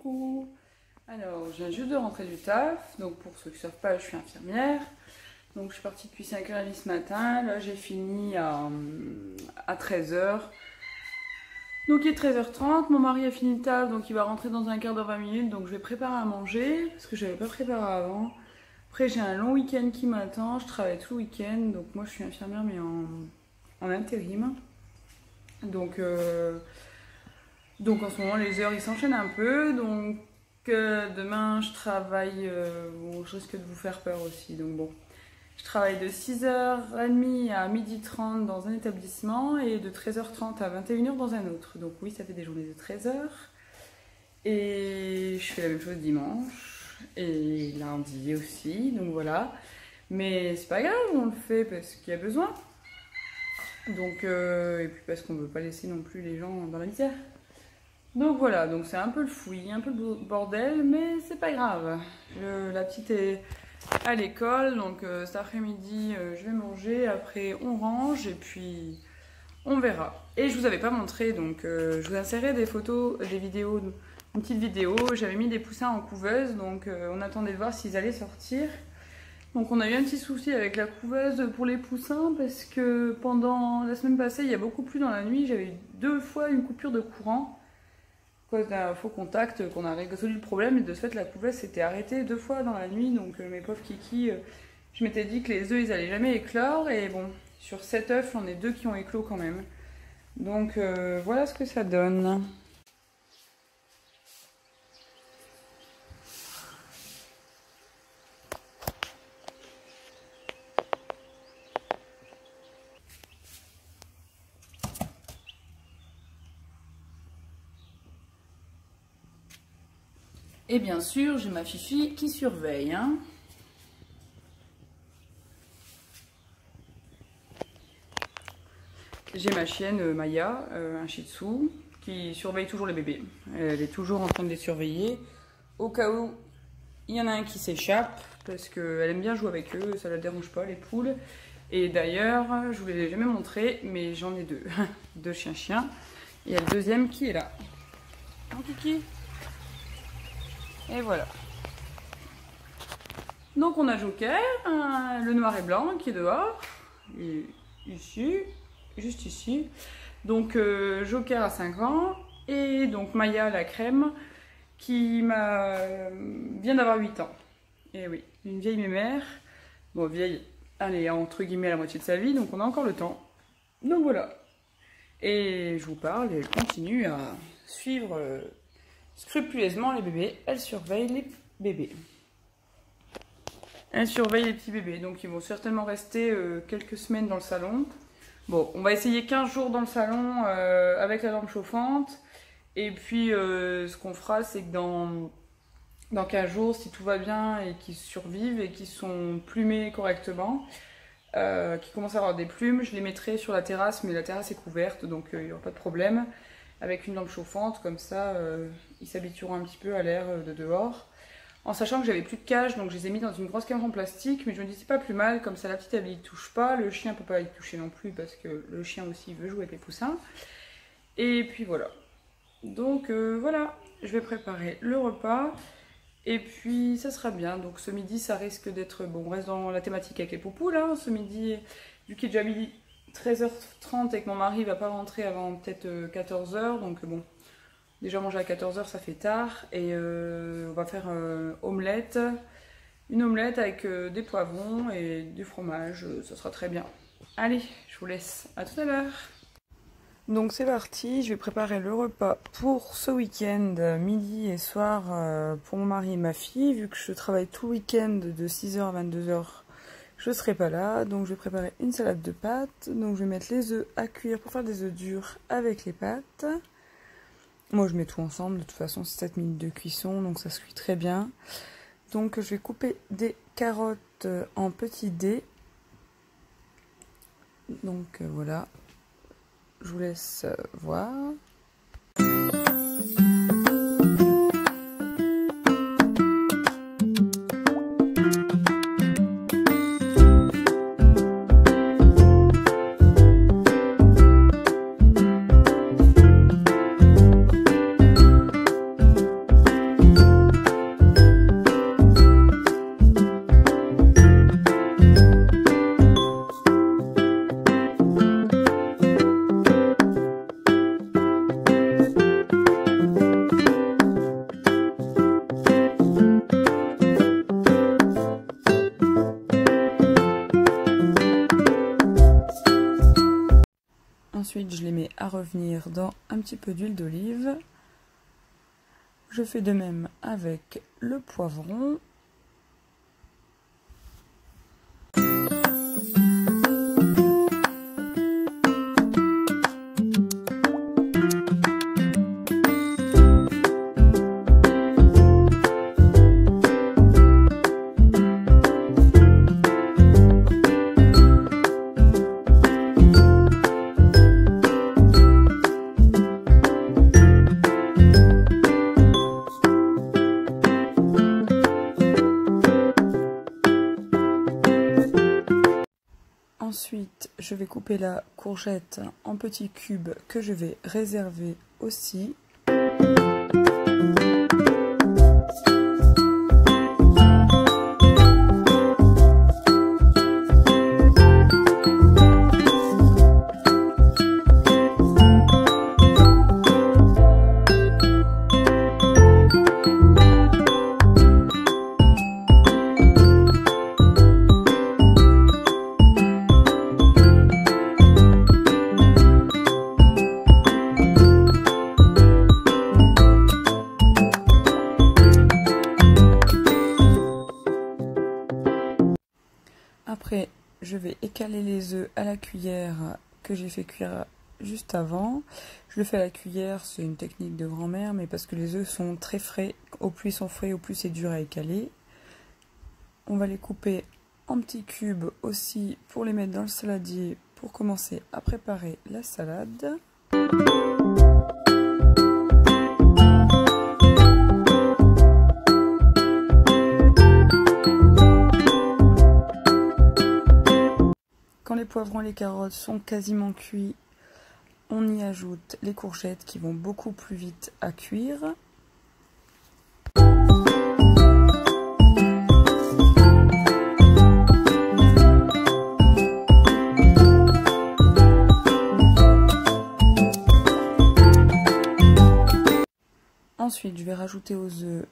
Coucou. Alors, je viens juste de rentrer du taf. Donc, pour ceux qui ne savent pas, je suis infirmière. Donc, je suis partie depuis 5h30 ce matin. Là, j'ai fini à 13h. Donc, il est 13h30. Mon mari a fini le taf, donc il va rentrer dans un quart d'heure, 20 minutes. Donc, je vais préparer à manger parce que je n'avais pas préparé avant. Après, j'ai un long week-end qui m'attend. Je travaille tout le week-end. Donc, moi, je suis infirmière, mais en intérim. Donc en ce moment, les heures, ils s'enchaînent un peu. Donc, demain, je travaille... bon, je risque de vous faire peur aussi. Donc, bon, je travaille de 6h30 à 12h30 dans un établissement et de 13h30 à 21h dans un autre. Donc, oui, ça fait des journées de 13h. Et je fais la même chose dimanche et lundi aussi. Donc, voilà. Mais c'est pas grave, on le fait parce qu'il y a besoin. Donc, et puis parce qu'on ne veut pas laisser non plus les gens dans la misère. Donc voilà, donc c'est un peu le fouillis, un peu le bordel, mais c'est pas grave. La petite est à l'école, donc cet après-midi je vais manger, après on range et puis on verra. Et je vous avais pas montré, donc je vous insérais des photos, des vidéos, une petite vidéo. J'avais mis des poussins en couveuse, donc on attendait de voir s'ils allaient sortir. Donc on a eu un petit souci avec la couveuse pour les poussins parce que pendant la semaine passée, il y a beaucoup plu dans la nuit. J'avais eu 2 fois une coupure de courant à cause d'un faux contact qu'on a résolu le problème. Et de ce fait, la couveuse s'était arrêtée 2 fois dans la nuit. Donc mes pauvres kikis, je m'étais dit que les œufs, ils allaient jamais éclore. Et bon, sur 7 œufs, j'en ai 2 qui ont éclos quand même. Donc voilà ce que ça donne. Et bien sûr, j'ai ma fifi qui surveille. Hein. J'ai ma chienne Maya, un shih tzu, qui surveille toujours les bébés. Elle est toujours en train de les surveiller. Au cas où il y en a un qui s'échappe, parce qu'elle aime bien jouer avec eux, ça ne la dérange pas, les poules. Et d'ailleurs, je ne vous l'ai jamais montré, mais j'en ai 2. 2 chiens. Et il y a le deuxième qui est là. Hein, Kiki ? Et voilà. Donc on a Joker, le noir et blanc qui est dehors, et ici, juste ici. Donc Joker a 5 ans, et donc Maya la crème qui vient d'avoir 8 ans. Et oui, une vieille mémère, bon vieille, elle est entre guillemets à la moitié de sa vie, donc on a encore le temps. Donc voilà. Et je vous parle, et elle continue à suivre... scrupuleusement les bébés, elle surveille les bébés. Elle surveille les petits bébés, donc ils vont certainement rester quelques semaines dans le salon. Bon, on va essayer 15 jours dans le salon avec la lampe chauffante. Et puis ce qu'on fera, c'est que dans 15 jours, si tout va bien et qu'ils survivent et qu'ils sont plumés correctement, qu'ils commencent à avoir des plumes, je les mettrai sur la terrasse, mais la terrasse est couverte, donc il n'y aura pas de problème. Avec une lampe chauffante, comme ça, ils s'habitueront un petit peu à l'air de dehors. En sachant que j'avais plus de cage, donc je les ai mis dans une grosse cage en plastique, mais je me dis c'est pas plus mal, comme ça la petite elle y touche pas, le chien peut pas y toucher non plus, parce que le chien aussi veut jouer avec les poussins. Et puis voilà. Donc voilà, je vais préparer le repas, et puis ça sera bien. Donc ce midi ça risque d'être, bon on reste dans la thématique avec les poupous là, ce midi, vu qu'il est déjà midi 13h30 et que mon mari va pas rentrer avant peut-être 14h, donc bon, déjà manger à 14h ça fait tard, et on va faire une omelette avec des poivrons et du fromage, ça sera très bien. Allez, je vous laisse, à tout à l'heure. Donc c'est parti, je vais préparer le repas pour ce week-end, midi et soir, pour mon mari et ma fille, vu que je travaille tout le week-end de 6h à 22h. Je ne serai pas là, donc je vais préparer une salade de pâtes. Donc je vais mettre les œufs à cuire pour faire des œufs durs avec les pâtes. Moi je mets tout ensemble, de toute façon c'est 7 minutes de cuisson, donc ça se cuit très bien. Donc je vais couper des carottes en petits dés. Donc voilà, je vous laisse voir. revenir dans un petit peu d'huile d'olive. Je fais de même avec le poivron. Ensuite, je vais couper la courgette en petits cubes que je vais réserver aussi. Après, je vais écaler les œufs à la cuillère que j'ai fait cuire juste avant. Je le fais à la cuillère, c'est une technique de grand-mère, mais parce que les œufs sont très frais. Au plus ils sont frais, au plus c'est dur à écaler. On va les couper en petits cubes aussi pour les mettre dans le saladier pour commencer à préparer la salade. Quand les poivrons et les carottes sont quasiment cuits, on y ajoute les courgettes qui vont beaucoup plus vite à cuire. Ensuite, je vais rajouter aux œufs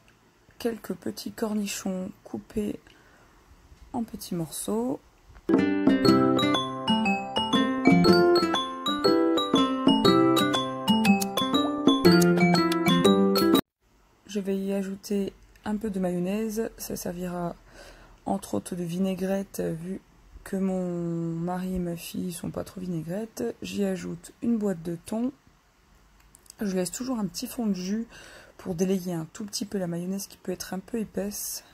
quelques petits cornichons coupés en petits morceaux. Je vais y ajouter un peu de mayonnaise, ça servira entre autres de vinaigrette vu que mon mari et ma fille sont pas trop vinaigrettes. J'y ajoute une boîte de thon. Je laisse toujours un petit fond de jus pour délayer un tout petit peu la mayonnaise qui peut être un peu épaisse.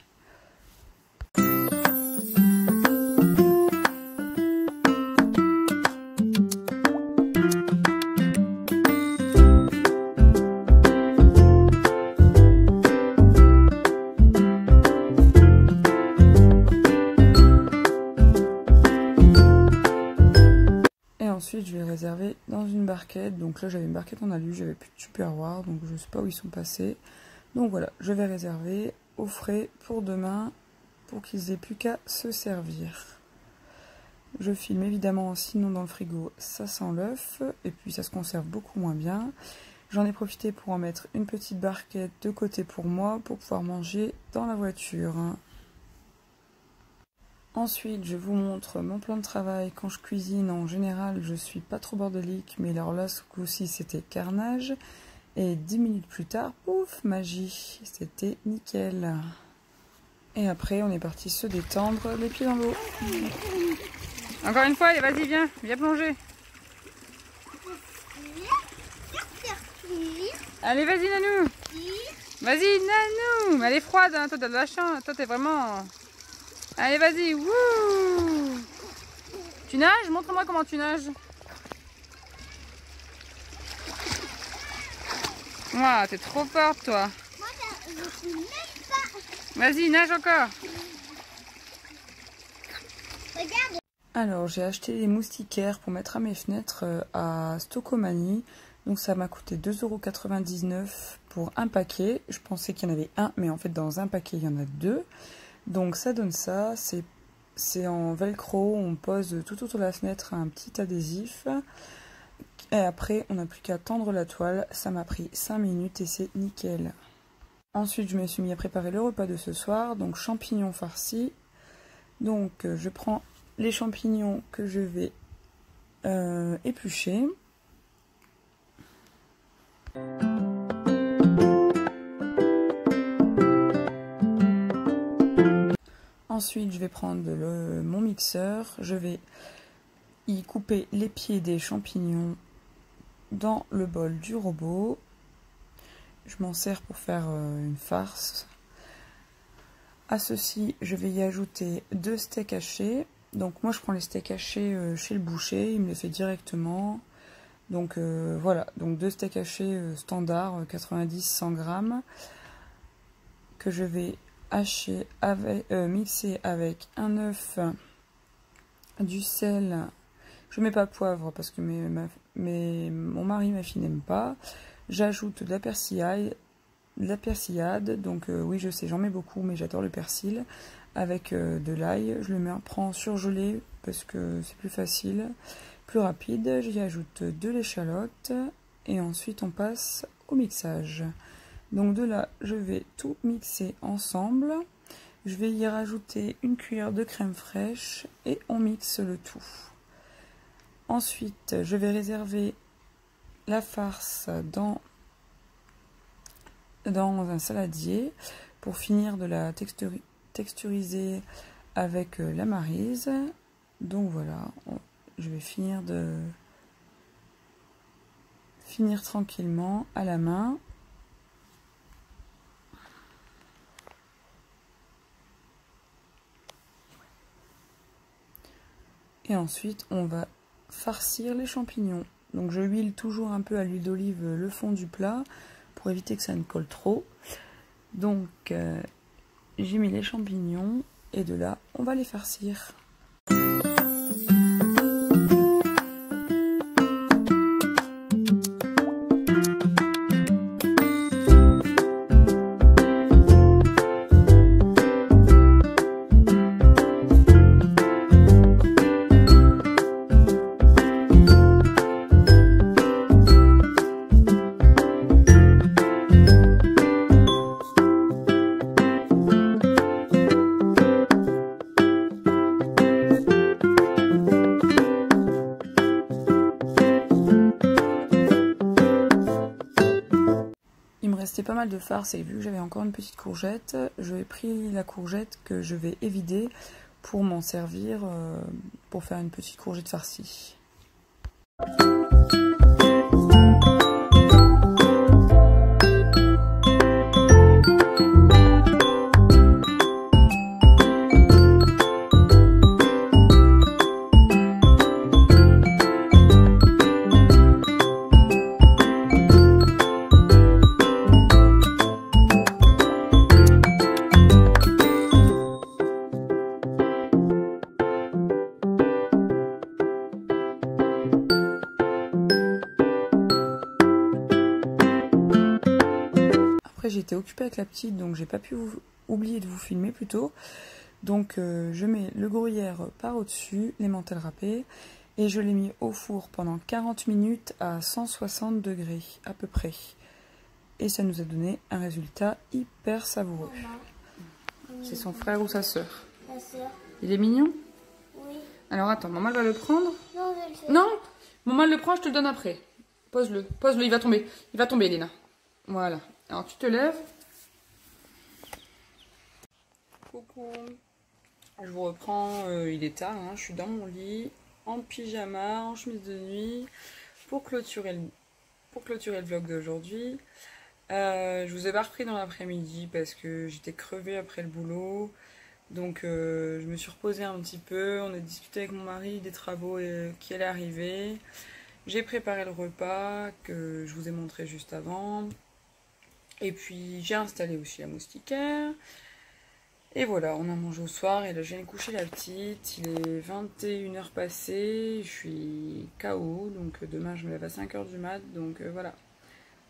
Ensuite, je vais les réserver dans une barquette. Donc là, j'avais une barquette en alu, j'avais plus de tupperware, donc je ne sais pas où ils sont passés. Donc voilà, je vais réserver au frais pour demain, pour qu'ils aient plus qu'à se servir. Je filme évidemment, sinon dans le frigo, ça sent l'œuf, et puis ça se conserve beaucoup moins bien. J'en ai profité pour en mettre une petite barquette de côté pour moi, pour pouvoir manger dans la voiture. Ensuite, je vous montre mon plan de travail. Quand je cuisine, en général, je suis pas trop bordélique, mais alors là, ce coup-ci, c'était carnage. Et 10 minutes plus tard, pouf, magie, c'était nickel. Et après, on est parti se détendre, les pieds dans l'eau. Encore une fois, allez, vas-y, viens plonger. Allez, vas-y, Nanou. Vas-y, Nanou. Elle est froide, hein. Toi, t'as de la chance. Toi, t'es vraiment... Allez, vas-y, wouh! Tu nages? Montre-moi comment tu nages. Waouh, t'es trop forte, toi. Moi, je suis même pas... Vas-y, nage encore. Regarde. Alors, j'ai acheté des moustiquaires pour mettre à mes fenêtres à Stokomani. Donc, ça m'a coûté 2,99 € pour un paquet. Je pensais qu'il y en avait un, mais en fait, dans un paquet, il y en a deux. Donc ça donne ça, c'est en velcro, on pose tout autour de la fenêtre un petit adhésif. Et après, on n'a plus qu'à tendre la toile, ça m'a pris 5 minutes et c'est nickel. Ensuite, je me suis mis à préparer le repas de ce soir, donc champignons farcis. Donc je prends les champignons que je vais éplucher. Ensuite, je vais prendre mon mixeur, je vais y couper les pieds des champignons dans le bol du robot. Je m'en sers pour faire une farce. À ceci, je vais y ajouter 2 steaks hachés. Donc moi, je prends les steaks hachés chez le boucher, il me les fait directement. Donc voilà, donc 2 steaks hachés standard, 90-100 grammes, que je vais mixer avec un œuf, du sel. Je mets pas de poivre parce que mon mari, ma fille n'aime pas. J'ajoute de la persillade, donc oui je sais, j'en mets beaucoup, mais j'adore le persil. Avec de l'ail, je le prends surgelé parce que c'est plus facile, plus rapide. J'y ajoute de l'échalote et ensuite on passe au mixage. Donc de là, je vais tout mixer ensemble. Je vais y rajouter une cuillère de crème fraîche et on mixe le tout. Ensuite, je vais réserver la farce dans un saladier pour finir de la texturiser avec la maryse. Donc voilà, je vais finir tranquillement à la main. Et ensuite, on va farcir les champignons. Donc je huile toujours un peu à l'huile d'olive le fond du plat pour éviter que ça ne colle trop. Donc j'ai mis les champignons et de là, on va les farcir. Il me restait pas mal de farce et vu que j'avais encore une petite courgette, j'ai pris la courgette que je vais évider pour m'en servir pour faire une petite courgette farcie. J'étais occupée avec la petite, donc j'ai pas pu oublier de vous filmer plus tôt. Donc je mets le gruyère par au-dessus, l'emmental râpé, et je l'ai mis au four pendant 40 minutes à 160 degrés à peu près. Et ça nous a donné un résultat hyper savoureux. C'est son frère ou sa sœur? La sœur. Il est mignon? Oui. Alors attends, maman va le prendre? Non, je le fais. Non, maman le prend, je te le donne après. Pose-le, pose-le, il va tomber. Il va tomber, Léna. Voilà. Alors tu te lèves. Coucou. Je vous reprends, il est tard, hein, je suis dans mon lit, en pyjama, en chemise de nuit, pour clôturer le vlog d'aujourd'hui. Je vous ai pas repris dans l'après-midi parce que j'étais crevée après le boulot. Donc je me suis reposée un petit peu, on a discuté avec mon mari des travaux qui allaient arriver. J'ai préparé le repas que je vous ai montré juste avant. Et puis j'ai installé aussi la moustiquaire. Et voilà, on a mangé au soir et là je viens de coucher la petite. Il est 21h passé, je suis KO, donc demain je me lève à 5h du mat. Donc voilà.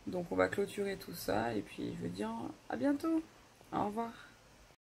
Donc on va clôturer tout ça et puis je veux dire à bientôt. Au revoir.